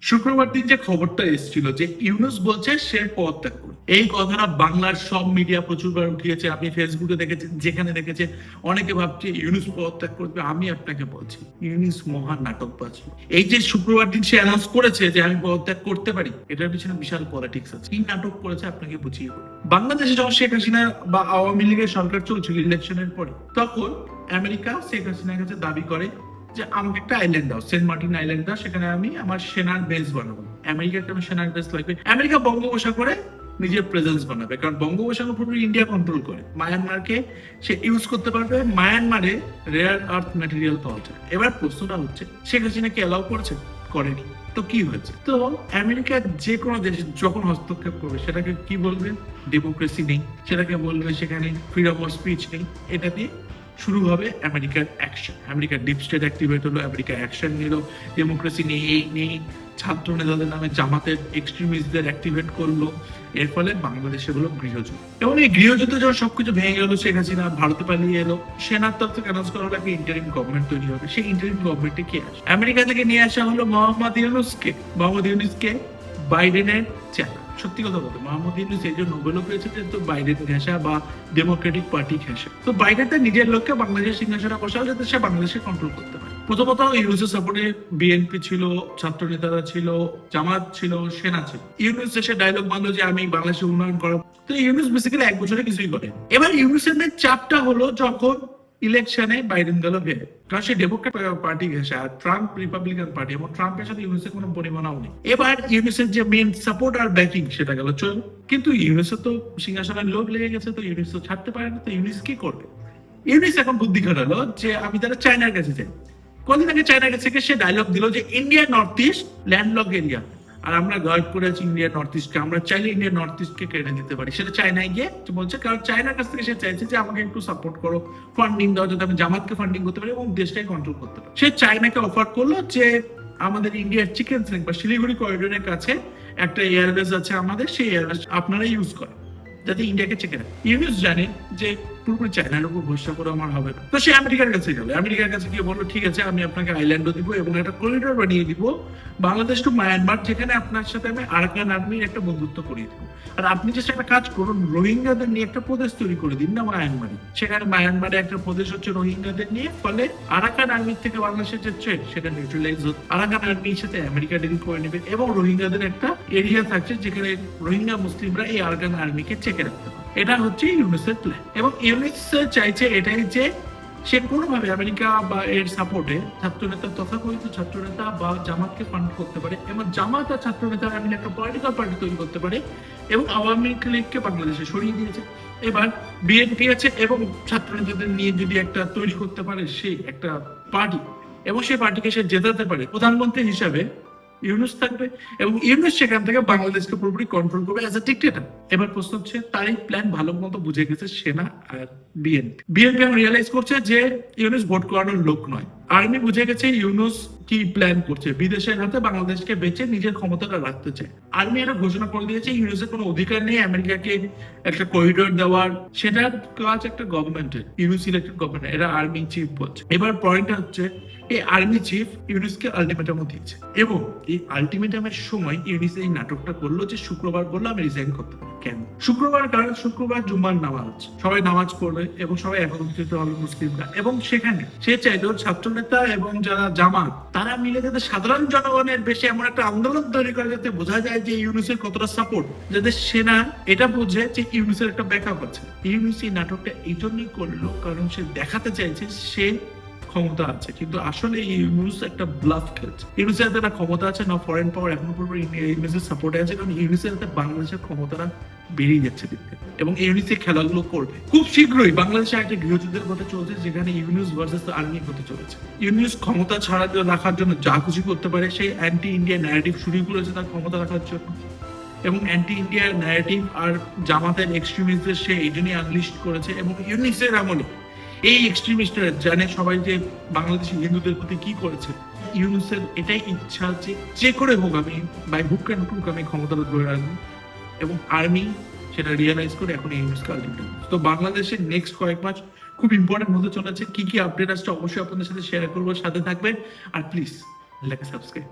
শুক্রবার দিন যে খবরটা এসেছিল যে ইউনূস বলছে সে পদত্যাগ করবে, এই কথাটা বাংলার সব মিডিয়া প্রচুরবার উঠিয়েছে। আপনি ফেসবুকে দেখেছেন, যেখানে দেখেছে অনেকে ভাবছে ইউনূস পদত্যাগ করবে। আমি আপনাকে বলছি ইউনূস মহান নাটকবাজ। এই যে শুক্রবার দিন সে অ্যানাউন্স করেছে যে আমি পদত্যাগ করতে পারি, এটার পিছনে বিশাল পলিটিক্স আছে। কি নাটক করেছে আপনাকে বুঝিয়ে বলি। বাংলাদেশে যখন শেখ হাসিনা বা আওয়ামী লীগের সরকার চলছিল ইলেকশনের পরে, তখন আমেরিকা শেখ হাসিনার কাছে দাবি করে যে আমাকে একটা আইল্যান্ড দাও, সেন্ট মার্টিন আইল্যান্ড দাও, সেখানে আমি আমার সেনার বেস বানাবো। আমেরিকাকে আমার সেনার বেস লাগবে। আমেরিকা বঙ্গোপসাগরে নিজের প্রেজেন্স বানাবে, কারণ বঙ্গোপসাগর পুরো ইন্ডিয়া কন্ট্রোল করে। মায়ানমারকে সে ইউজ করতে পারবে, মায়ানমারে রেয়ার আর্থ ম্যাটেরিয়াল পাওয়া যায়। এবার প্রশ্নটা হচ্ছে শেখ হাসিনাকে অ্যালাউ করেছে? করেনি। তো কি হয়েছে? তো আমেরিকা যে কোনো দেশ যখন হস্তক্ষেপ করবে সেটাকে কি বলবে? ডেমোক্রেসি নেই, সেটাকে বলবে সেখানে ফ্রিডম অফ স্পিচ নেই। এটা দিয়ে শুরু হবে আমেরিকার অ্যাকশন। আমেরিকার ডিপ স্টেট অ্যাক্টিভেট হলো, আমেরিকা অ্যাকশন নিল, ডেমোক্রেসি নেই, এই নেই, ছাত্র নেতাদের নামে জামাতের এক্সট্রিমিস্টদের অ্যাক্টিভেট করলো। এর ফলে বাংলাদেশে হলো গৃহযুদ্ধ। এবং এই গৃহযুদ্ধ যখন সবকিছু ভেঙে গেল, শেখ হাসিনা ভারতে পালিয়ে এলো, সেনার তরফ থেকে অ্যানাউন্স করা হলো একটা ইন্টারিম গভর্নমেন্ট তৈরি হবে। সেই ইন্টারিম গভর্নমেন্টে কে আসে? আমেরিকা থেকে নিয়ে আসা হলো মোহাম্মদ ইউনূসকে। মোহাম্মদ ইউনূসকে বাইডেনের চেলা। সত্যি কথা বলতে মোহাম্মদ ইউনূস এই জন্য নোবেলও পেয়েছে যে তো বাইডেন ঘেঁষা বা ডেমোক্রেটিক পার্টি ঘেঁষা। তো বাইডেন তার নিজের লোককে বাংলাদেশের সিংহাসনে বসাও যাতে সে বাংলাদেশকে কন্ট্রোল করতে পারে। প্রথমত ইউনূসের সাপোর্টে বিএনপি ছিল, ছাত্র নেতারা ছিল, জামাত ছিল, সেনা ছিল। ইউনূস এসে ডায়লগ বাঁধলো যে আমি বাংলাদেশের উন্নয়ন করাবো। তো ইউনূস বেসিক্যালি এক বছরে কিছুই করে। এবার ইউনূসের চাপটা হলো যখন ইলেকশনে বাইডেন গেল হেরে, কারণ সে ডেমোক্রেট পার্টি ঘেঁষে আর ট্রাম্প রিপাবলিকান পার্টি, এবং ট্রাম্পের সাথে ইউনূসের কোনো পরিমাণাও নেই। এবার ইউনূসের যে মেন সাপোর্ট আর ব্যাকিং সেটা গেল চল, কিন্তু ইউনূসের তো সিংহাসনের লোভ লেগে গেছে, তো ইউনূস তো ছাড়তে পারে না। তো ইউনূস কি করবে? ইউনূস এখন বুদ্ধি খাটালো যে আমি তারা চায়নার কাছে যাই। কদিন আগে চায়নার কাছে সে ডায়লগ দিল যে India north east landlock area, আর আমরা গার্ড করে আছি ইন্ডিয়া নর্থ ইস্টকে, আমরা চাইলে ইন্ডিয়া নর্থ ইস্টকে কেড়ে নিতে পারি। সেটা চায়নায় গিয়ে বলছে, কারণ চায়নার কাছ থেকে সে চাইছে যে আমাকে একটু সাপোর্ট করো, ফান্ডিং দাও, যাতে আমি জামাতকে ফান্ডিং করতে পারি এবং দেশটাকে কন্ট্রোল করতে পারি। সে চায়নাকে অফার করলো যে আমাদের ইন্ডিয়ার চিকেন স্নেক বা শিলিগুড়ি করিডোরের কাছে একটা এয়ারবেস আছে আমাদের, সেই এয়ারবেস আপনারা ইউজ করেন যাতে ইন্ডিয়াকে চেকে রাখে। ইউনূস জানে যে পুরোপুরি চায়নার উপর ভরসা করে আমার হবে না, তো সে আমেরিকার কাছে গেল। আমেরিকার কাছে গিয়ে বললো ঠিক আছে, আমি আপনাকে আইল্যান্ডও দিব এবং একটা করিডোর বানিয়ে দিব বাংলাদেশ টু মায়ানমার, যেখানে আপনার সাথে আমি আরাকান আর্মির একটা বন্ধুত্ব করিয়ে দেবো। আর আপনি যে একটা কাজ করুন, রোহিঙ্গাদের নিয়ে একটা প্রদেশ তৈরি করে দিন না মায়ানমারে। সেখানে মায়ানমারে একটা প্রদেশ হচ্ছে রোহিঙ্গাদের নিয়ে, ফলে আরাকান আর্মির থেকে বাংলাদেশের যে থ্রেট সেটা নিউট্রালাইজ হচ্ছে। আরাকান আর্মির সাথে আমেরিকা ডিল করে নেবে এবং রোহিঙ্গাদের একটা এরিয়া থাকছে যেখানে রোহিঙ্গা মুসলিমরা এই আরাকান আর্মিকে চেকে রাখতে পারে। এটা হচ্ছে ইউনূসের প্ল্যান। এবং ইউনূস চাইছে এটাই যে সে কোনোভাবে আমেরিকা বা এর সাপোর্টে ছাত্রনেতা, তথাকথিত ছাত্রনেতা বা জামাতকে ফান্ড করতে পারে, এবং জামাত আর ছাত্রনেতারা মিলে একটা পলিটিক্যাল পার্টি তৈরি করতে পারে। এবং আওয়ামী লীগকে বাংলাদেশে সরিয়ে দিয়েছে। এবার বিএনপি আছে এবং ছাত্রনেতাদের নিয়ে যদি একটা তৈরি করতে পারে সেই একটা পার্টি, এবং সেই পার্টিকে সে জেতাতে পারে, প্রধানমন্ত্রী হিসাবে ইউনূস থাকবে এবং ইউনূস সেখান থেকে বাংলাদেশকে পুরোপুরি কন্ট্রোল করবে অ্যাজ এ ডিক্টেটর। এবার প্রশ্ন হচ্ছে তার এই প্ল্যান ভালো মতো বুঝে গেছে সেনা আর বিএনপি। বিএনপি এখন রিয়েলাইজ করছে যে ইউনূস ভোট করানোর লোক নয়। আর্মি বুঝে গেছে ইউনূস কি প্ল্যান করছে, বিদেশের হাতে বাংলাদেশকে বেঁচে নিজের ক্ষমতাটা রাখতে চায়। আর্মি এটা ঘোষণা করে দিয়েছে ইউনূসের কোনো অধিকার নেই আমেরিকাকে একটা করিডোর দেওয়ার, সেটার কাজ একটা গভর্নমেন্টের, ইউনূস ইলেক্টেড গভর্নমেন্ট, এটা আর্মি চিফ বলছে। এবার পয়েন্টটা হচ্ছে এই আর্মি চিফ ইউনূসকে আলটিমেটাম দিয়েছে, এবং এই আলটিমেটামের সময় ইউনূস এই নাটকটা করলো যে শুক্রবার বললো আমি রিজাইন করতে পারি। কেন শুক্রবার? কারণ শুক্রবার জুম্মার নামাজ, সবাই নামাজ পড়বে এবং সবাই একত্রিত হবে মুসলিমরা, এবং সেখানে সে চাইতো ছাত্র নেতা এবং যারা জামাত তারা মিলে যাতে সাধারণ জনগণের বেশি এমন একটা আন্দোলন তৈরি করে যাতে বোঝা যায় যে ইউনূসের কতটা সাপোর্ট, যাতে সেনা এটা বোঝে যে ইউনূসের একটা ব্যাকআপ আছে। ইউনূস এই নাটকটা এই জন্যই করলো কারণ সে দেখাতে চাইছে সে ক্ষমতা আছে, কিন্তু আসলে ইউনূস একটা ব্লাফ খেলছে। ইউনূসের হাতে না ক্ষমতা আছে না ফরেন পাওয়ার, এখনো পুরোপুরি ইউনূসের সাপোর্টে আছে, কারণ ইউনূসের হাতে বাংলাদেশের ক্ষমতাটা বেরিয়ে যাচ্ছে দিতে, এবং ইউনূস এই খেলাগুলো করবে। খুব শীঘ্রই বাংলাদেশে একটা গৃহযুদ্ধের কথা চলছে যেখানে ইউনূস ভার্সেস আর্মি হতে চলেছে। ইউনূস ক্ষমতা ছাড়া রাখার জন্য যা খুশি করতে পারে, সেই অ্যান্টি ইন্ডিয়া ন্যারেটিভ শুরু করেছে তার ক্ষমতা রাখার জন্য, এবং অ্যান্টি ইন্ডিয়া ন্যারেটিভ আর জামাতের এক্সট্রিমিস্টদের সে এই জন্যই আনলিস্ট করেছে। এবং ইউনূসের আমলে এই এক্সট্রিমিস্টরা জানে সবাই যে বাংলাদেশি হিন্দুদের প্রতি কি করেছে। ইউনূসের এটাই ইচ্ছা যে যে করে হোক আমি বাই হুক অ্যান্ড ক্রুক আমি ক্ষমতাটা ধরে রাখবো, এবং আর্মি সেটা রিয়েলাইজ করে এখন ইউনূসকে আলটিমেটাম। তো বাংলাদেশের নেক্সট কয়েক মাস খুব ইম্পর্টেন্ট হতে চলেছে। কি কি আপডেট আসছে অবশ্যই আপনাদের সাথে শেয়ার করবো, সাথে থাকবেন। আর প্লিজ লাইক সাবস্ক্রাইব।